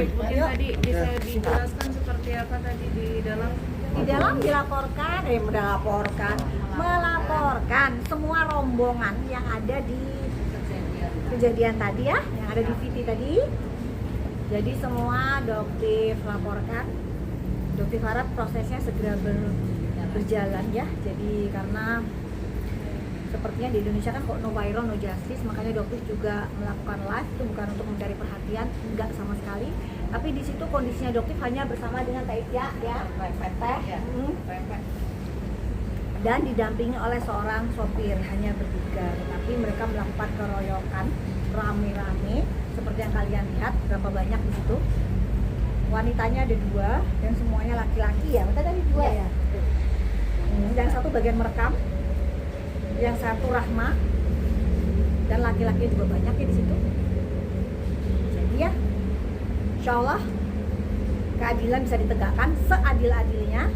Mungkin tadi bisa dijelaskan seperti apa tadi di dalam melaporkan semua rombongan yang ada di kejadian tadi ya, yang ada di VT tadi. Jadi semua Doktif laporkan. Doktif harap prosesnya segera berjalan ya. Jadi karena sepertinya di Indonesia kan kok no viral no justice, makanya Doktif juga melakukan live itu bukan untuk mencari perhatian, enggak sama sekali. Tapi di situ kondisinya Doktif hanya bersama dengan Teh ya, dan didampingi oleh seorang sopir, hanya bertiga. Tetapi mereka melakukan keroyokan rame-rame seperti yang kalian lihat, berapa banyak di situ. Wanitanya ada 2 dan semuanya laki-laki ya. Betul tadi 2 ya. Yang satu bagian merekam, yang satu Rahma, dan laki-laki juga banyak ya di situ. Jadi ya, insya Allah keadilan bisa ditegakkan seadil-adilnya,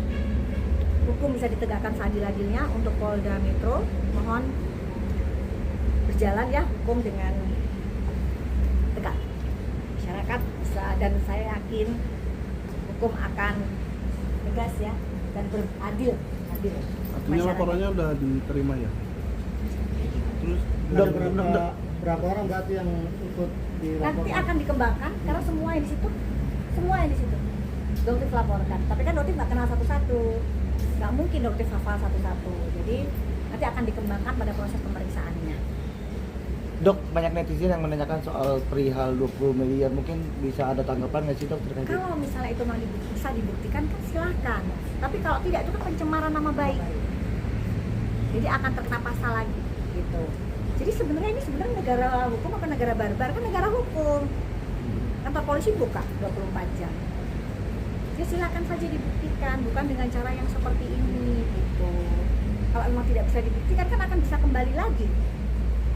hukum bisa ditegakkan seadil-adilnya untuk Polda Metro. Mohon berjalan ya hukum dengan tegak, masyarakat bisa, dan saya yakin hukum akan tegas ya dan beradil. Artinya laporannya udah diterima ya? Terus berapa orang berarti yang ikut di nanti akan dikembangkan karena semua yang di situ Doktif laporkan, tapi kan Doktif nggak kenal satu-satu, nggak mungkin Doktif hafal satu-satu, jadi nanti akan dikembangkan pada proses pemeriksaannya. Dok, banyak netizen yang menanyakan soal perihal 20 miliar, mungkin bisa ada tanggapan nggak sih Dok terkait itu? Kalau misalnya itu memang bisa dibuktikan kan silakan, tapi kalau tidak itu kan pencemaran nama baik, jadi akan terkena pasal lagi gitu. Jadi sebenarnya ini negara hukum apa negara barbar? Kan negara hukum. Kantor polisi buka 24 jam. Ya silakan saja dibuktikan, bukan dengan cara yang seperti ini gitu. Kalau memang tidak bisa dibuktikan kan akan bisa kembali lagi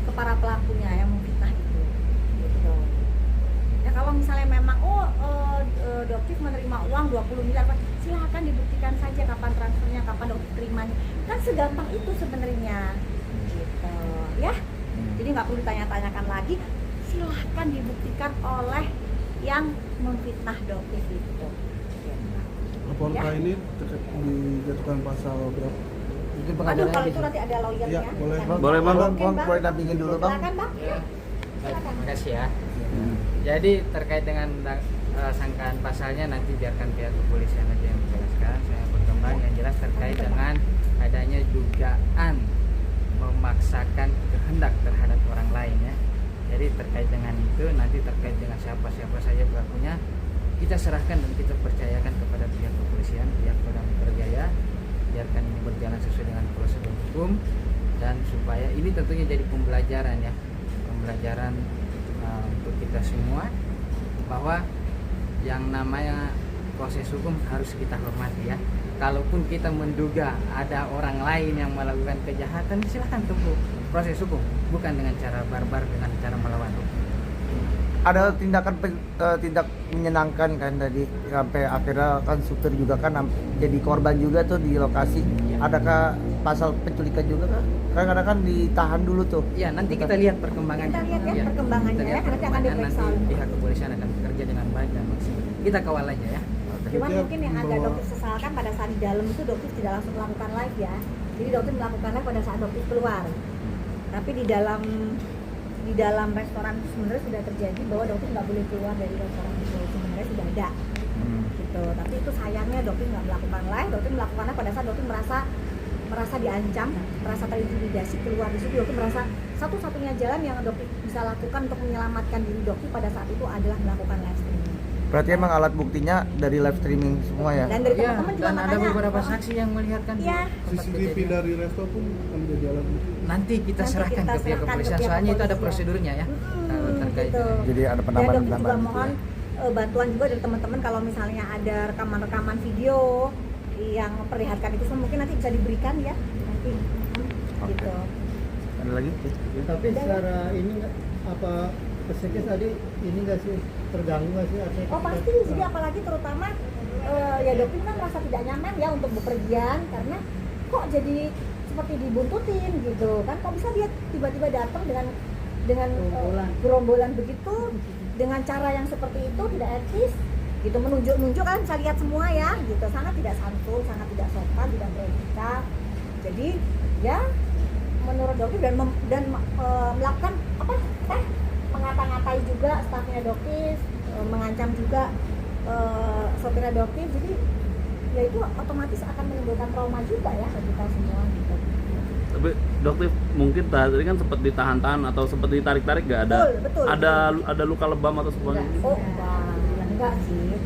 ke para pelakunya yang memfitnah itu gitu. Ya kalau misalnya memang Doktif menerima uang 20 miliar, silakan dibuktikan saja kapan transfernya, kapan Doktif terimanya. Kan segampang itu sebenarnya gitu ya. Jadi nggak perlu ditanya-tanyakan lagi, silahkan dibuktikan oleh yang memfitnah Doktif itu. laporan Ya. ini dijatuhkan pasal berapa? Mungkin Aduh, pengadilan kalau bisa. itu nanti ada lawyernya. Ya, boleh. Boleh Bang, Oke, boleh dampingin dulu Bang. Silakan Bang. Ya. Silakan. Terima kasih ya. Jadi terkait dengan sangkaan pasalnya nanti biarkan pihak kepolisian aja yang menjelaskan. Saya berkembang yang jelas terkait dengan adanya dugaan memaksakan kehendak terhadap orang lain ya. Jadi terkait dengan itu nanti terkait dengan siapa saja pelakunya kita serahkan dan kita percayakan kepada pihak kepolisian, pihak Polda Metro Jaya, biarkan ini berjalan sesuai dengan prosedur hukum dan supaya ini tentunya jadi pembelajaran ya, untuk kita semua bahwa yang namanya proses hukum harus kita hormati ya. Kalaupun kita menduga ada orang lain yang melakukan kejahatan, silakan tempuh proses hukum, bukan dengan cara barbar, dengan cara melawan hukum. Ada tindak menyenangkan kan tadi sampai akhirnya kan supir juga kan jadi korban juga tuh di lokasi. Adakah pasal penculikan juga kan? Kadang-kadang kan ditahan dulu tuh. Ya nanti kita lihat perkembangannya. Kita lihat ya perkembangannya ya, nanti akan diperiksa. Nanti pihak kepolisian akan bekerja dengan baik dan maksimal. Kita kawal aja ya. Cuman mungkin yang agak Doktif sesalkan pada saat di dalam itu Doktif tidak langsung melakukan live ya. Jadi Doktif melakukan live pada saat Doktif keluar. Tapi di dalam restoran itu sebenarnya sudah terjadi bahwa Doktif nggak boleh keluar dari restoran itu, sebenarnya sudah ada gitu. Tapi itu sayangnya Doktif nggak melakukan live. Doktif melakukannya pada saat Doktif merasa diancam, merasa terintimidasi keluar di situ. Doktif merasa satu-satunya jalan yang Doktif bisa lakukan untuk menyelamatkan diri Doktif pada saat itu adalah melakukan live streaming. Berarti emang alat buktinya dari live streaming semua ya? Dan dari Ya, teman-teman juga dan ada makanya, beberapa saksi yang melihatkan Iya. tempat CCTV kejadian. dari resto pun akan menjadi alat bukti. Nanti kita Nanti serahkan kita ke pihak serahkan ke kepolisian, pihak soalnya itu ada kepolisian. prosedurnya ya. Kalau terkait gitu. Jadi ada Dan penambahan Doktif juga gitu mohon ya? bantuan juga dari teman-teman kalau misalnya ada rekaman-rekaman video yang memperlihatkan itu semua mungkin nanti bisa diberikan ya nanti. Oke. Gitu. Ada lagi? Tapi secara ini nggak apa psikis tadi ini nggak sih terganggu nggak sih? Artinya Oh pasti, jadi apalagi terutama ya Doktif kan merasa tidak nyaman ya untuk bepergian karena kok jadi seperti dibuntutin gitu kan, kok bisa dia tiba-tiba datang dengan dengan Gerombolan. gerombolan begitu, dengan cara yang seperti itu tidak etis, gitu, menunjuk-nunjuk kan saya lihat semua ya, gitu, sangat tidak santun, sangat tidak sopan, tidak beretika. Jadi ya menurut Doktif dan melakukan apa? Mengata-ngatai juga stafnya Doktif, mengancam juga sopirnya Doktif. Jadi ya itu otomatis akan menimbulkan trauma juga ya bagi kita semua gitu. Tapi Doktif mungkin tadi kan sempat ditahan-tahan atau sempat ditarik-tarik nggak ada? Betul. Ada luka lebam atau sebagainya? Oh enggak sih,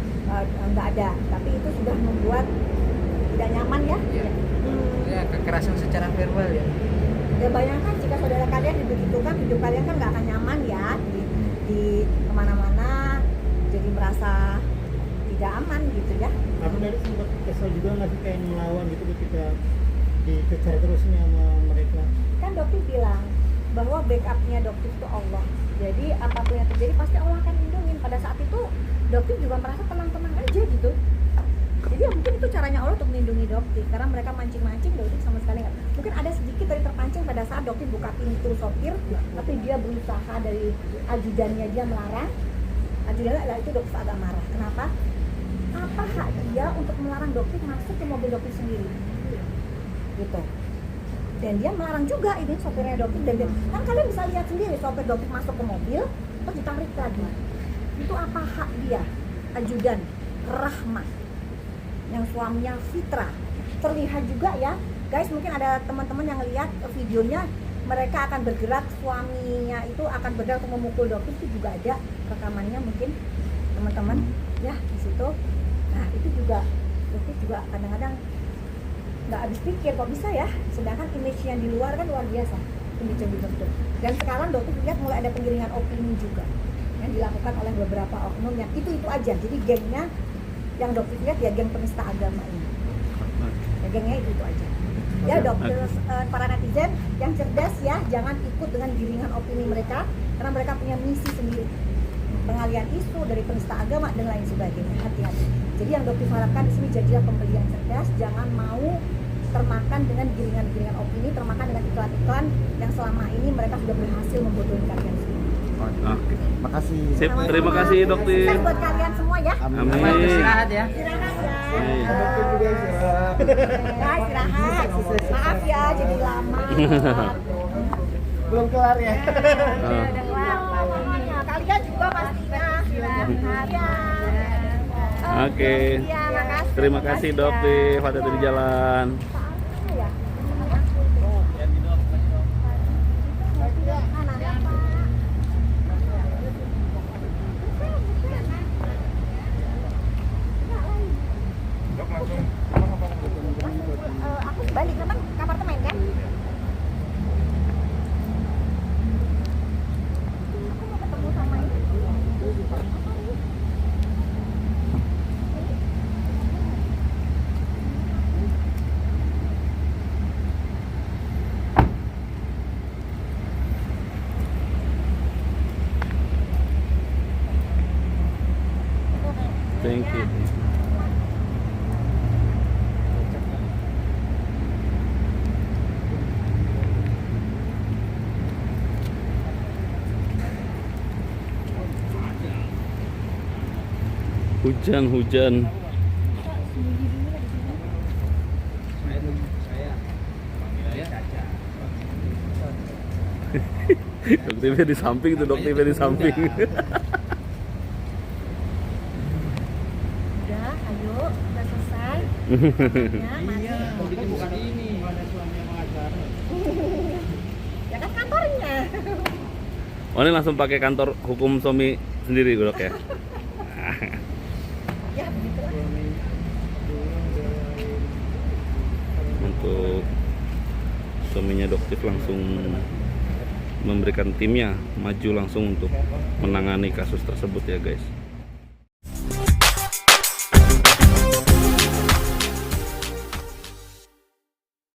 enggak ada. Tapi itu sudah membuat tidak nyaman ya. Ya. Ya, kekerasan secara verbal ya. Ya bayangkan jika saudara kalian dibegitukan, hidup kalian kan nggak akan nyaman ya di kemana-mana, jadi merasa tidak aman gitu ya. Kamu dari sempat kesel juga nggak sih kayak melawan gitu ketika dikejar terusnya sama mereka? Kan Doktif bilang bahwa backupnya Doktif itu Allah. Jadi apapun yang terjadi pasti Allah akan lindungin. Pada saat itu Doktif juga merasa tenang-tenang aja gitu. Jadi ya mungkin itu caranya Allah untuk melindungi Doktif, karena mereka mancing-mancing, Doktif sama sekali nggak. Mungkin ada sedikit dari terpancing pada saat Doktif buka pintu sopir, tapi dia berusaha dari ajudannya dia melarang. Ajudannya itu Doktif agak marah. Kenapa? Apa hak dia untuk melarang Doktif masuk ke mobil Doktif sendiri? Gitu. Dan dia melarang juga ini sopirnya Doktif, dan dia, kan kalian bisa lihat sendiri sopir Doktif masuk ke mobil terus ditarik lagi. Itu apa hak dia? Ajudan Rahmat yang suaminya Fitra. Terlihat juga ya guys, mungkin ada teman-teman yang lihat videonya, mereka akan bergerak, suaminya itu akan bergerak untuk memukul Doktif, itu juga ada rekamannya mungkin teman-teman ya di situ. Nah itu juga Doktif juga kadang-kadang nggak habis pikir kok bisa ya, sedangkan image yang di luar kan luar biasa, image yang dibentuk. Dan sekarang Doktif lihat mulai ada penggiringan opini juga yang dilakukan oleh beberapa oknum yang itu aja. Jadi gengnya yang Doktif lihat ya geng penista agama ini, ya gengnya itu aja ya. Dokter, para netizen yang cerdas ya, jangan ikut dengan giringan opini mereka, karena mereka punya misi sendiri, pengalian isu dari penista agama dan lain sebagainya. Hati-hati. Jadi yang Doktif harapkan di sini, jadilah pembeli yang cerdas, jangan mau termakan dengan giringan-giringan opini, termakan dengan iklan-iklan yang selama ini mereka sudah berhasil membodohi kalian semua. Oke. Makasih. Sip, terima kasih Doktif. Sukses buat kalian semua ya. Amin. Selamat istirahat ya. Istirahat ya. Amin. Dokter juga istirahat. Ya, istirahat. Maaf ya jadi lama. Belum kelar ya? Udah kelar lamanya. Kalian juga pastinya. Istirahat. Iya. Oke. Iya, makasih. Terima kasih Doktif, hati-hati di jalan. Mana ya? Mana? Aku balik memang ke apartemen kan? Aku mau ketemu sama ini. Thank you. Hujan. Doktifnya di samping tuh, Doktifnya di samping. Udah, ayo, udah selesai. Ya, mari. Bukan ini, ada suami yang mengajar. Ya kan kantornya. Oh, ini langsung pakai kantor hukum suami sendiri Dok ya? Ya, begitulah. Untuk suaminya Doktif langsung memberikan timnya maju langsung untuk menangani kasus tersebut ya guys.